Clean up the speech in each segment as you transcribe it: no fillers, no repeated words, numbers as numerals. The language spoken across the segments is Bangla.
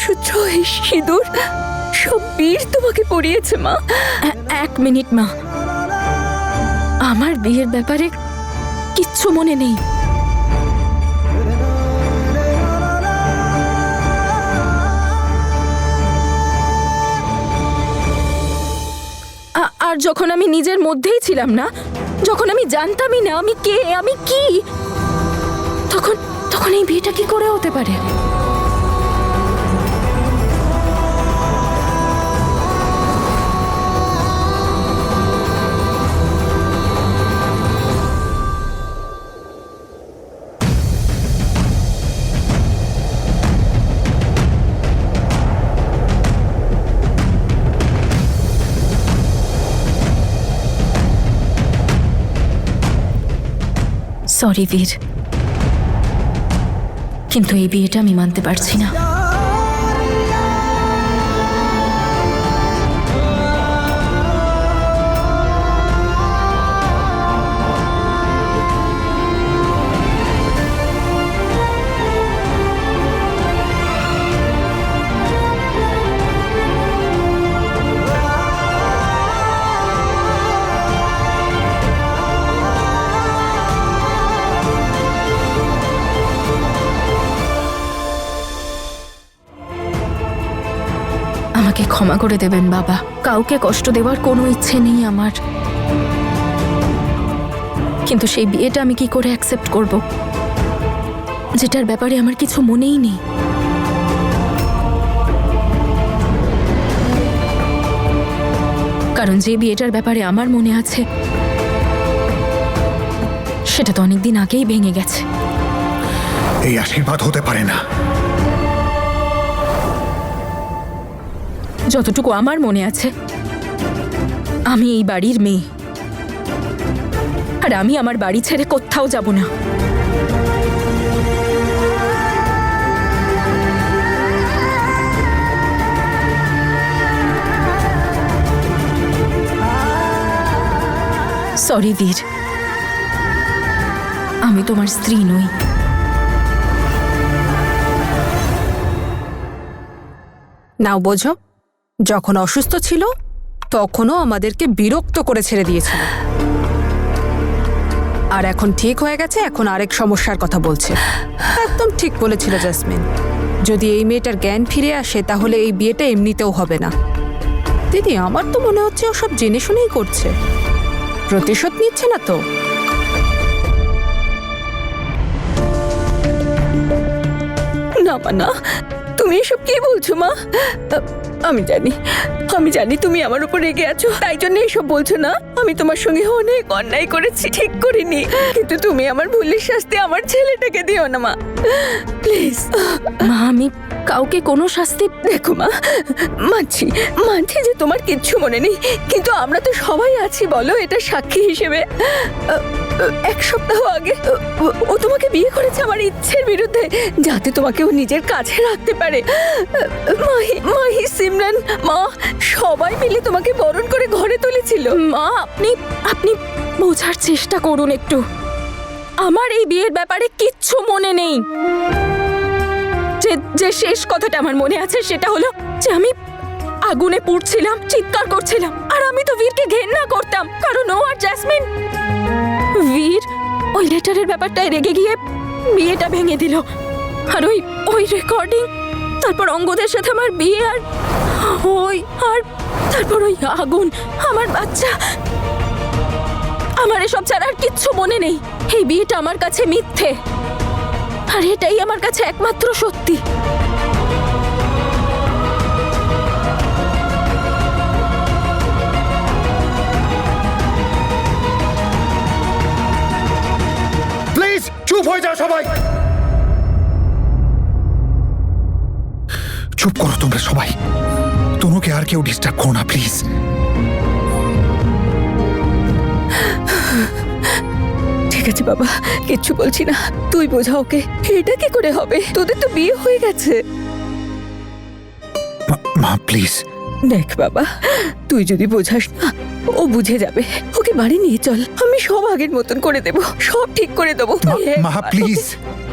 মঙ্গলসূত্র, এই সিঁদুর সব বীর তোমাকে পরিয়েছে মা। এক মিনিট মা, আমার বিয়ের ব্যাপারে কিচ্ছু মনে নেই। আর যখন আমি নিজের মধ্যেই ছিলাম না, যখন আমি জানতামই না আমি কে, আমি কি, তখন তখন এই বিয়েটা কি করে হতে পারে? সরি বীর, কিন্তু এই বিয়েটা আমি মানতে পারছি না। আমাকে ক্ষমা করে দেবেন বাবা, কাউকে কষ্ট দেওয়ার কোনো ইচ্ছে নেই আমার, কিন্তু সেই বিয়েটা আমি কি করে অ্যাকসেপ্ট করব, যেটার ব্যাপারে আমার কিছু মনেই নেই। কারণ যে বিয়েটার ব্যাপারে আমার মনে আছে সেটা তো অনেকদিন আগেই ভেঙে গেছে। এই আশীর্বাদ হতে পারে না। যতটুকু আমার মনে আছে, আমি এই বাড়ির মেয়ে, আর আমি আমার বাড়ি ছেড়ে কোথাও যাব না। সরি বীর, আমি তোমার স্ত্রী নই। নাও বোঝো, যখন অসুস্থ ছিল তখনও আমাদেরকে বিরক্ত করে ছেড়ে দিয়েছিল, আর এখন ঠিক হয়ে গেছে, এখন আরেক সমস্যার কথা বলছে। একদম ঠিক বলেছিল জেসমিন, যদি এই মেয়েটার জ্ঞান ফিরে আসে তাহলে এই বিয়েটা এমনিতেও হবে না। দিদি, আমার তো মনে হচ্ছে ও সব জেনে শুনেই করছে, প্রতিশোধ নিচ্ছে না তো? না মা, না, তুমি এসব কি বলছো মা? আমি জানি তুমি আমার উপর রেগে আছো, তাই জন্য এসব বলছো না। আমি তোমার সঙ্গে অনেক অন্যায় করেছি, ঠিক করিনি, কিন্তু তুমি আমার ভুলের শাস্তি আমার ছেলেটাকে দিও না মা, প্লিজ। মা, আমি কাউকে কোনো শাস্তি... দেখো মা, মানছি যে তোমার কিচ্ছু মনে নেই, কিন্তু আমরা তো সবাই আছি বলো, এটা সাক্ষী হিসেবে। এক সপ্তাহ আগে ও তোমাকে বিয়ে করেছে আমার ইচ্ছের বিরুদ্ধে, যাতে তোমাকে ও নিজের কাছে রাখতে পারে। মাহি, সিমরান, মা সবাই মিলে তোমাকে বরণ করে ঘরে তুলেছিল। মা, আপনি বোঝার চেষ্টা করুন একটু, আমার এই বিয়ের ব্যাপারে কিচ্ছু মনে নেই। যে শেষ কথাটা আমার মনে আছে সেটা হলো যে আমি আগুনে পুড়ছিলাম, চিৎকার করছিলাম, আর আমি তো বীরকে ঘেন্না করতাম, কারণ ও আর জেসমিন... বীর ওই লেটারের ব্যাপারটায় রেগে গিয়ে বিয়েটা ভেঙে দিল, আর ওই রেকর্ডিং, তারপর অঙ্গদের সাথে আমার বিয়ে, আর তারপর ওই আগুন, আমার বাচ্চা। আমার এসব ছাড়া আর কিচ্ছু মনে নেই। এই বিয়েটা আমার কাছে মিথ্যে, আর এটাই আমার কাছে একমাত্র সত্যি। প্লিজ চুপ হয়ে যাও সবাই, চুপ করো তোমরা সবাই। তনুকে আর কেউ ডিস্টার্ব করো না প্লিজ। ঠিক আছে বাবা, কিচ্ছু বলছি না, তুই বোঝা ওকে। এটা কি করে হবে? তোদের তো বিয়ে হয়ে গেছে। মা প্লিজ। দেখ বাবা, তুই যদি বোঝাস না, ও বুঝে যাবে। ওকে বাড়ি নিয়ে চল, আমি সব আগের মতন করে দেব, সব ঠিক করে দেবো। মা প্লিজ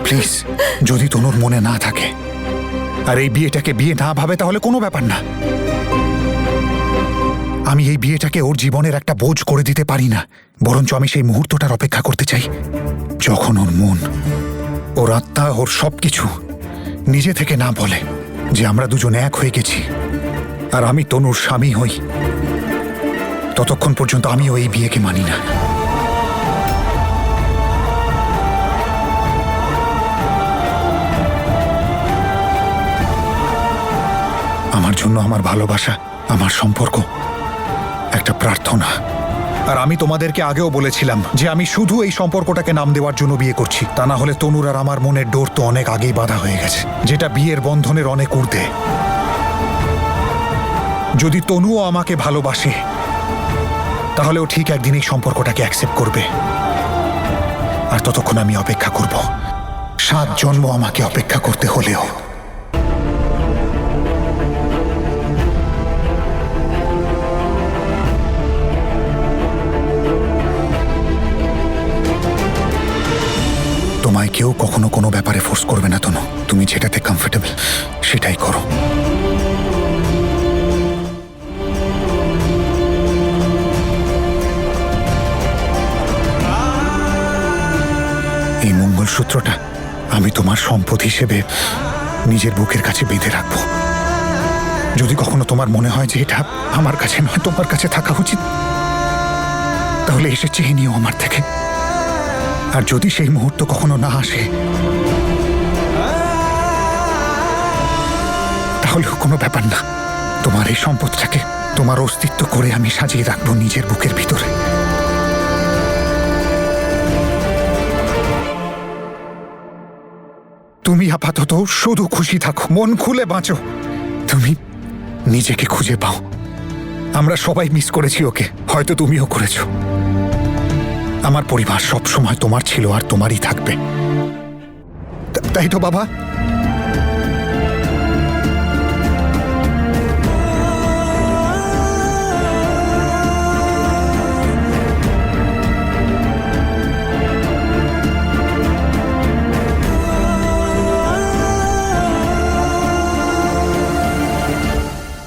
প্লিজ, যদি তনুর মনে না থাকে আর এই বিয়েটাকে বিয়ে না ভাবে তাহলে কোনো ব্যাপার না। আমি এই বিয়েটাকে ওর জীবনের একটা বোঝ করে দিতে পারি না, বরঞ্চ আমি সেই মুহূর্তটার অপেক্ষা করতে চাই যখন ওর মন, ওর আত্মা, ওর সবকিছু নিজে থেকে না বলে যে আমরা দুজন এক হয়ে গেছি আর আমি তনুর স্বামী হই। ততক্ষণ পর্যন্ত আমিও এই বিয়েকে মানি না। আমার জন্য আমার ভালোবাসা, আমার সম্পর্ক একটা প্রার্থনা। আর আমি তোমাদেরকে আগেও বলেছিলাম যে আমি শুধু এই সম্পর্কটাকে নাম দেওয়ার জন্য বিয়ে করছি, তা না হলে তনুর আর আমার মনের ডোর তো অনেক আগেই বাঁধা হয়ে গেছে, যেটা বিয়ের বন্ধনের অনেক ঊর্ধ্বে। যদি তনুও আমাকে ভালোবাসে তাহলেও ঠিক একদিন এই সম্পর্কটাকে অ্যাকসেপ্ট করবে। আর ততক্ষণ আমি অপেক্ষা করব, 7 জন্ম আমাকে অপেক্ষা করতে হলেও। তোমায় কেউ কখনো কোনো ব্যাপারে ফোর্স করবে না তনু। তুমি যেটাতে কমফোর্টেবল সেটাই করো। এই মঙ্গলসূত্রটা আমি তোমার সম্পদ হিসেবে নিজের বুকের কাছে বেঁধে রাখবো। যদি কখনো তোমার মনে হয় যে এটা আমার কাছে নয়, তোমার কাছে থাকা উচিত, তাহলে এসে চেয়ে নিও আমার থেকে। আর যদি সেই মুহূর্ত কখনো না আসে তাহলেও কোনো ব্যাপার না, তোমার এই সম্পদটাকে তোমার অস্তিত্ব করে আমি সাজিয়ে রাখবো নিজের বুকের ভিতরে। তুমি আপাতত শুধু খুশি থাকো, মন খুলে বাঁচো, তুমি নিজেকে খুঁজে পাও। আমরা সবাই মিস করেছি ওকে, হয়তো তুমিও করেছো। আমার পরিবার সব সময় তোমার ছিল আর তোমারই থাকবে, তাই তো বাবা?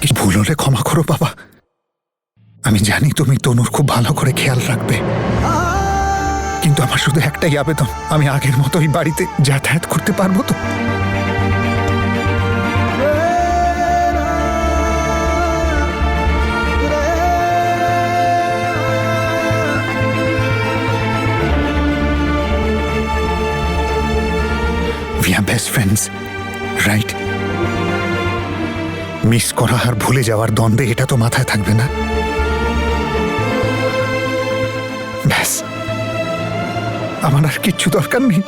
কিছু ভুল হলে ক্ষমা করো বাবা। আমি জানি তুমি তনুর খুব ভালো করে খেয়াল রাখবে, কিন্তু আমার শুধু একটাই আবেদন, আমি আগের মতোই বাড়িতে যাতায়াত করতে পারবো তো? We are best friends, right? Miss করা আর ভুলে যাওয়ার দ্বন্দ্বে এটা তো মাথায় থাকবে না। ব্যাস, আমার আর কিচ্ছু দরকার নেই।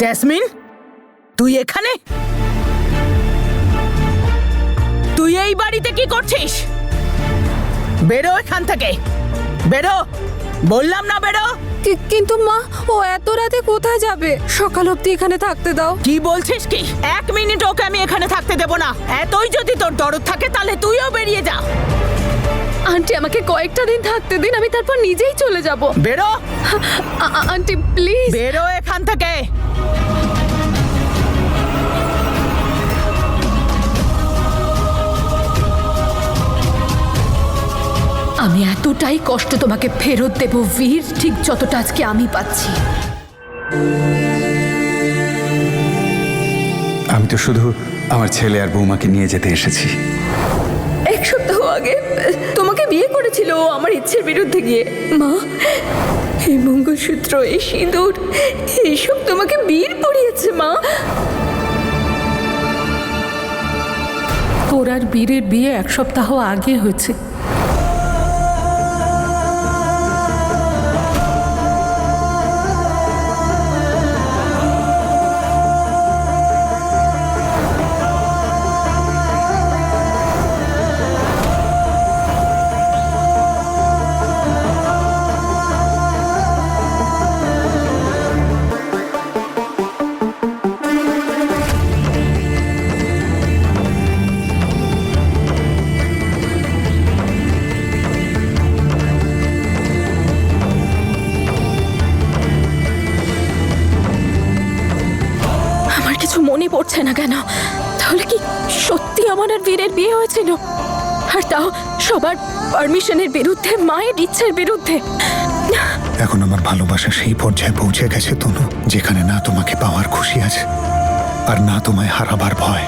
জেসমিন, তুই এখানে? তুই এই বাড়িতে কি করছিস? বেরো এখান থেকে, বেরো, বললাম না বেরো। কিন্তু মা, ও এত রাতে কোথায় যাবে? সকাল অবধি এখানে থাকতে দাও। কি বলছিস কি? 1 মিনিট ওকে আমি এখানে থাকতে দেব না। এতই যদি তোর দরদ থাকে তাহলে তুইও বেরিয়ে যা। আন্টি, আমাকে কয়েকটা দিন থাকতে দিন, আমি তারপর নিজেই চলে যাব। বেরো আন্টি প্লিজ। বেরো এখান থেকে। আমি এতটাই কষ্ট তোমাকে ফেরত দেব বীর, ঠিক যতটা আজকে আমি পাচ্ছি। আমি তো শুধু আমার ছেলে আর বৌমাকে নিয়ে যেতে এসেছি। এক সপ্তাহ আগে তোমাকে বিয়ে করেছিল ও আমার ইচ্ছের বিরুদ্ধে গিয়ে। মা, এই মঙ্গলসূত্র, এই সিঁদুর, এইসব তোমাকে বীর পরিয়েছে মা। তোর আর বীরের বিয়ে এক সপ্তাহ আগে হয়েছে। আমার কিছু মনে পড়ছে না কেন? তাহলে কি সত্যি আমার আর বীরের বিয়ে হয়েছিল? আর তাও সবার পারমিশনের বিরুদ্ধে, মায়ের ইচ্ছের বিরুদ্ধে। এখন আমার ভালোবাসা সেই পর্যায়ে পৌঁছে গেছে তনু, যেখানে না তোমাকে পাওয়ার খুশি আছে আর না তোমায় হারাবার ভয়।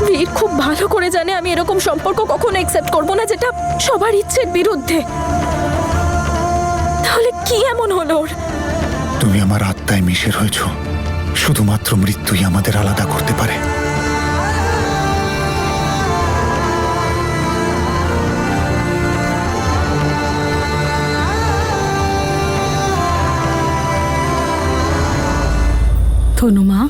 বীর খুব ভালো করে জানে আমি এরকম সম্পর্ক কখনো অ্যাকসেপ্ট করব না যেটা সবার ইচ্ছের বিরুদ্ধে। তাহলে কি এমন হলো ওর? তুমি আমার আত্মায় মিশে রয়েছ, শুধুমাত্র মৃত্যুই আমাদের আলাদা করতে পারে। তনুমা,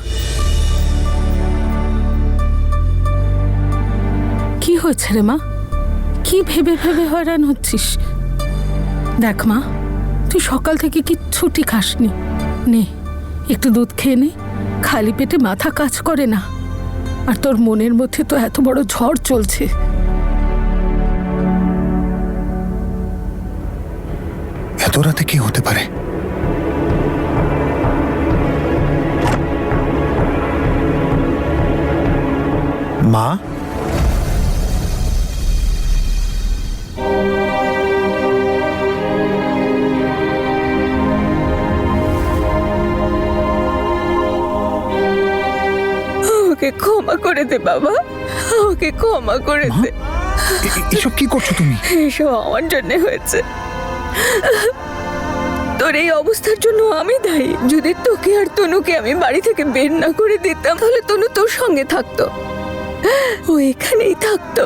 কি হয়েছে রে মা? কি ভেবে ভেবে হয়রান হচ্ছিস? দেখ মা, তুই সকাল থেকে কিচ্ছুটি খাসনি। নে, একটু দুধ খেয়ে নে। খালি পেটে মাথা কাজ করে না। আর তোর মনের মধ্যে তো এত বড় ঝড় চলছে। এত রাতে কি হতে পারে? মা, আমাকে ক্ষমা করে দে বাবা, আমাকে ক্ষমা করে দে। এসব কি করছো তুমি? এসব আমার জন্য হয়েছে। তোর এই অবস্থার জন্য আমি দায়ী। যদি তোকে আর তনুকে আমি বাড়ি থেকে বের না করে দিতাম, তাহলে তনু তোর সঙ্গে থাকতো, ও এখানেই থাকতো।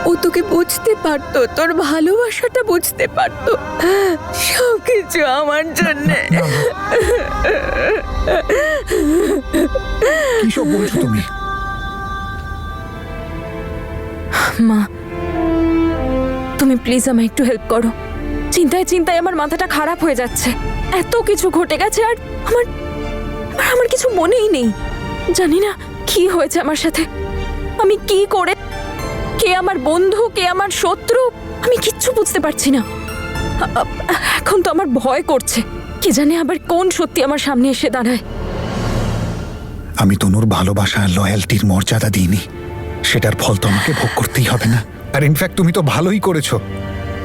ও তোকে বুঝতে পারতো, তোর ভালোবাসাটা বুঝতে পারতো। সবকিছু আমার জন্য। কিসব বলছো তুমি? মা, তুমি প্লিজ আমায় একটু হেল্প করো। চিন্তায় চিন্তায় আমার মাথাটা খারাপ হয়ে যাচ্ছে। এত কিছু ঘটে গেছে আর আমার কিছু মনেই নেই। জানি না কি হয়েছে আমার সাথে, আমি কি করে, কে আমার বন্ধু, কে আমার শত্রু, আমি কিচ্ছু বুঝতে পারছি না। এখন তো আমার ভয় করছে, কে জানে আবার কোন সত্যি আমার সামনে এসে দাঁড়ায়। আমি তনুর ভালোবাসা আর লয়্যালটির মর্যাদা দিইনি, সেটার ফল তোমাকে ভোগ করতেই হবে না। আর ইনফ্যাক্ট তুমি তো ভালোই করেছো।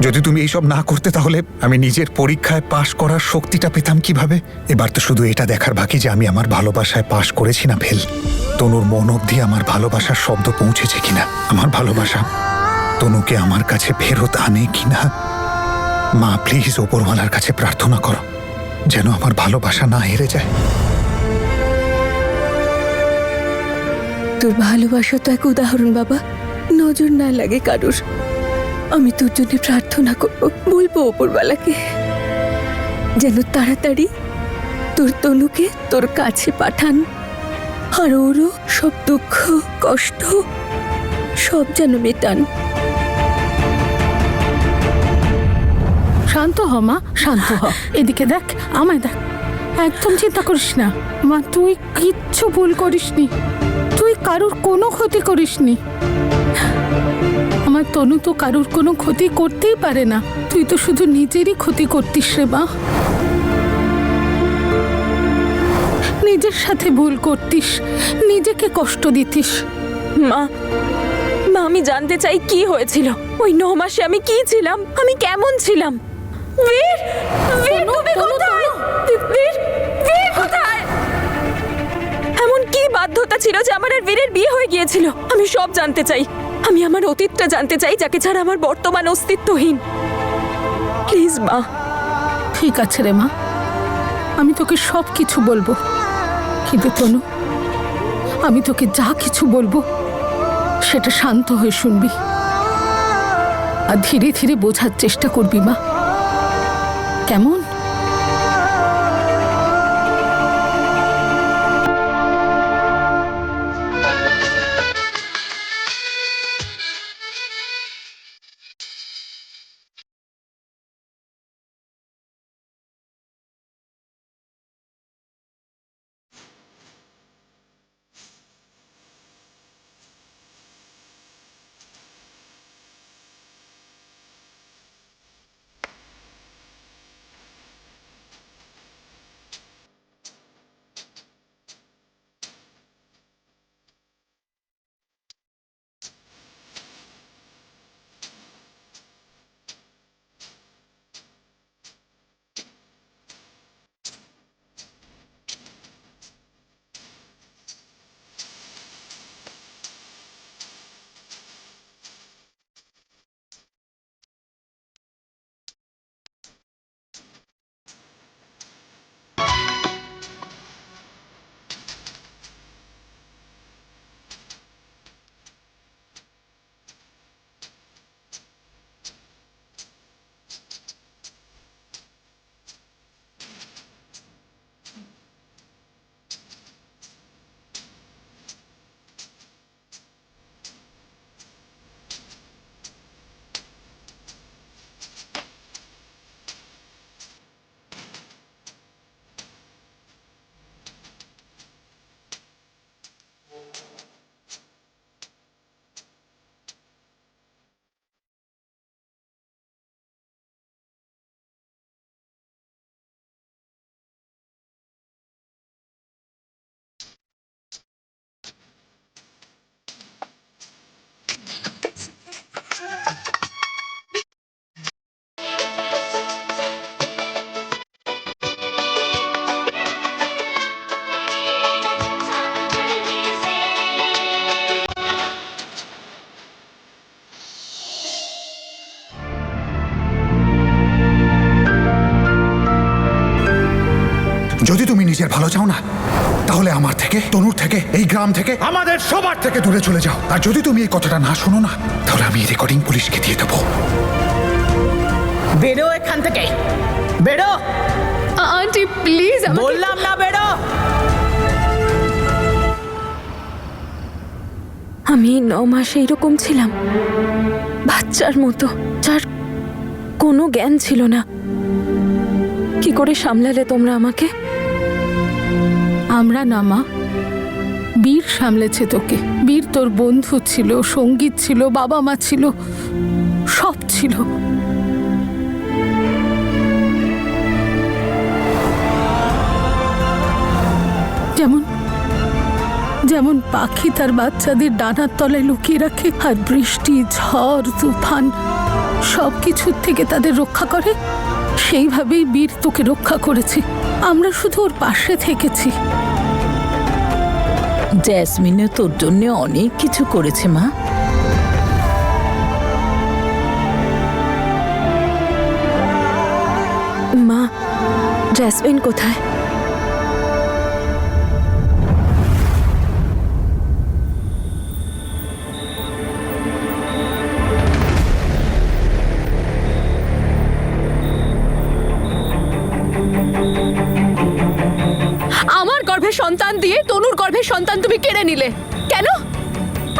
যদি তুমি এইসব না করতে, তাহলে আমি নিজের পরীক্ষায় পাশ করার শক্তিটা পেতাম কিভাবে? এবার তো শুধু এটা দেখার বাকি যে আমি আমার ভালোবাসায় পাশ করেছি না ফেল। তনুর মন অবধি আমার ভালোবাসার শব্দ পৌঁছেছে কিনা, আমার ভালোবাসা তনুকে আমার কাছে ফেরত আনে কিনা। মা, প্লিজ ওপরওয়ালার কাছে প্রার্থনা করো যেন আমার ভালোবাসা না হেরে যায়। তোর ভালোবাসা তো এক উদাহরণ বাবা, নজর না লাগে কারোর। আমি তোর জন্য প্রার্থনা করব, বলবো ওপরওয়ালাকে যেন তাড়াতাড়ি তোর তনুকে তোর কাছে পাঠান, আর ওরও সব দুঃখ কষ্ট সব যেন মেটান। শান্ত হ মা, শান্ত হ। এদিকে দেখ, আমায় দেখ। একদম চিন্তা করিস না মা, তুই কিচ্ছু ভুল করিসনি। তুই কারোর কোনো ক্ষতি করিসনি। আমার তনু তো কারোর কোনো ক্ষতি করতেই পারে না। তুই তো শুধু নিজেরই ক্ষতি করতিস রে মা। নিজের সাথে ভুল করতিস, নিজেকে কষ্ট দিতিস। মা, আমি জানতে চাই কি হয়েছিল। ওই 9 মাসে আমি কি ছিলাম, আমি কেমন ছিলাম। বীর, বীর তুমি কোথায়? বীর, বীর কোথায়? এমন কি বাধ্যতা ছিল যে আমার আর বীরের বিয়ে হয়ে গিয়েছিল? আমি সব জানতে চাই। আমি আমার অতীতটা জানতে চাই, যাকে ছাড়া আমার বর্তমান অস্তিত্বহীন। প্লিজ মা। ঠিক আছে রে মা, আমি তোকে সব কিছু বলবো, কিন্তু তনু, আমি তোকে যা কিছু বলবো সেটা শান্ত হয়ে শুনবি আর ধীরে ধীরে বোঝার চেষ্টা করবি মা, কেমন? যদি তুমি নিজের ভালো চাও না, তাহলে আমার থেকে, তনুর থেকে, এই গ্রাম থেকে, আমাদের সবার থেকে দূরে চলে যাও। আর যদি তুমি এই কথাটা না শোনো না, তাহলে আমি এই রেকর্ডিং পুলিশকে দিয়ে দেবো। বেরো এখান থেকে, বেরো। আন্টি প্লিজ, বললাম না বেরো। আমি 9 মাসে এরকম ছিলাম, বাচ্চার মতো, যার কোনো জ্ঞান ছিল না। কি করে সামলালে তোমরা আমাকে? আমরা না মা, বীর সামলেছে তোকে। বীর তোর বন্ধু ছিল, সঙ্গীত ছিল, বাবা মা ছিল, সব ছিল। যেমন যেমন পাখি তার বাচ্চাদের ডানার তলায় লুকিয়ে রাখে আর বৃষ্টি, ঝড়, তুফান সব কিছুর থেকে তাদের রক্ষা করে, সেইভাবেই বীর তোকে রক্ষা করেছে। আমরা শুধু ওর পাশে থেকেছি। জেসমিনও তোর জন্য অনেক কিছু করেছে মা। মা, জেসমিন কোথায়? আমার গর্ভে সন্তান দিয়ে তনুর গর্ভে সন্তান তুমি কেড়ে নিলে কেন?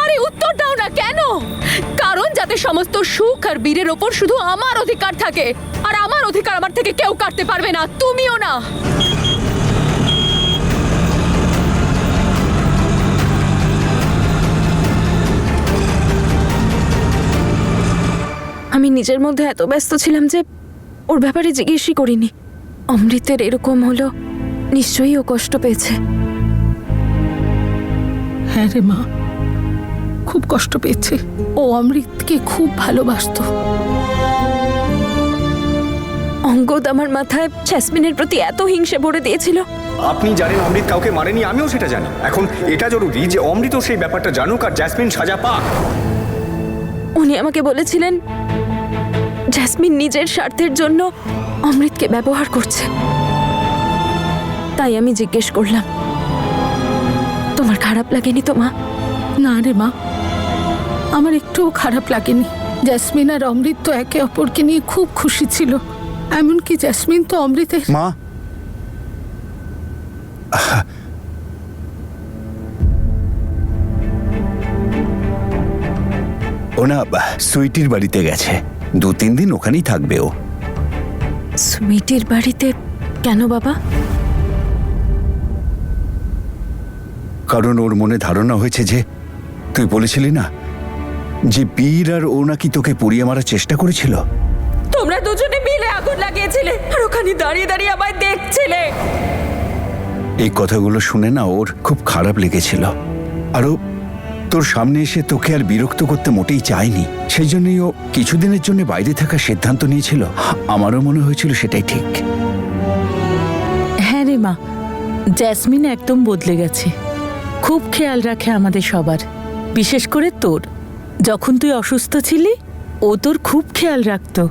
আরে উত্তর দাও না কেন? কারণ যাতে সমস্ত সুখ আর বীরের ওপর শুধু আমার অধিকার থাকে, আর আমার অধিকার আমার থেকে কেউ কাটতে পারবে না, তুমিও না। আমি নিজের মধ্যে এত ব্যস্ত ছিলাম যে ওর ব্যাপারে জিজ্ঞেসই করিনি। অমৃতের এরকম হলো, নিশ্চয়ই ও কষ্ট পেয়েছে। হ্যাঁ রে মা, খুব কষ্ট পেয়েছে। ও অমৃতকে খুব ভালোবাসতো। অঙ্গদ আমার মাথায় জেসমিনের প্রতি এত হিংসে ভরে দিয়েছিল। আপনি জানেন অমৃত কাউকে মারেনি, আমিও সেটা জানি। এখন এটা জরুরি যে অমৃতও সেই ব্যাপারটা জানুক আর জেসমিন সাজা পাক। উনি আমাকে বলেছিলেন জেসমিন নিজের স্বার্থের জন্য অমৃতকে ব্যবহার করছে। তাই আমি জিজ্ঞেস করলাম, তোমার খারাপ লাগেনি তো মা? না রে মা, আমার একটুও খারাপ লাগেনি। জেসমিন আর অমৃত তো একে অপরকে নিয়ে খুব খুশি ছিল। এমনকি জেসমিন তো অমৃতের মা, ও না সুইটির বাড়িতে গেছে, 2-3 দিন ওখানেই থাকবে ও। সুমিটির বাড়িতে কেন বাবা? কারণ ওর মনে ধারণা হয়েছে যে তুই বলেছিলি না যে বীর আর ও নাকি তোকে পুড়িয়ে মারার চেষ্টা করেছিল। তোমরা দুজনে মিলে আগুন লাগিয়েছিলে আর ওখানে দাঁড়িয়ে দাঁড়িয়ে আমায় দেখছিলে। এই কথাগুলো শুনে না ওর খুব খারাপ লেগেছিল। আরও তোর সামনে এসে তোকে আর বিরক্ত করতে মোটেই চায়নি। সেই জন্যই ও কিছুদিনের জন্য বাইরে থাকার সিদ্ধান্ত নিয়েছিল। আমারও মনে হয়েছিল সেটাই ঠিক। হ্যাঁ রে মা, জেসমিন একদম বদলে গেছে। খুব খেয়াল রাখে আমাদের সবার, বিশেষ করে তোর। যখন তুই অসুস্থ ছিলি ও তোর খুব খেয়াল রাখতো।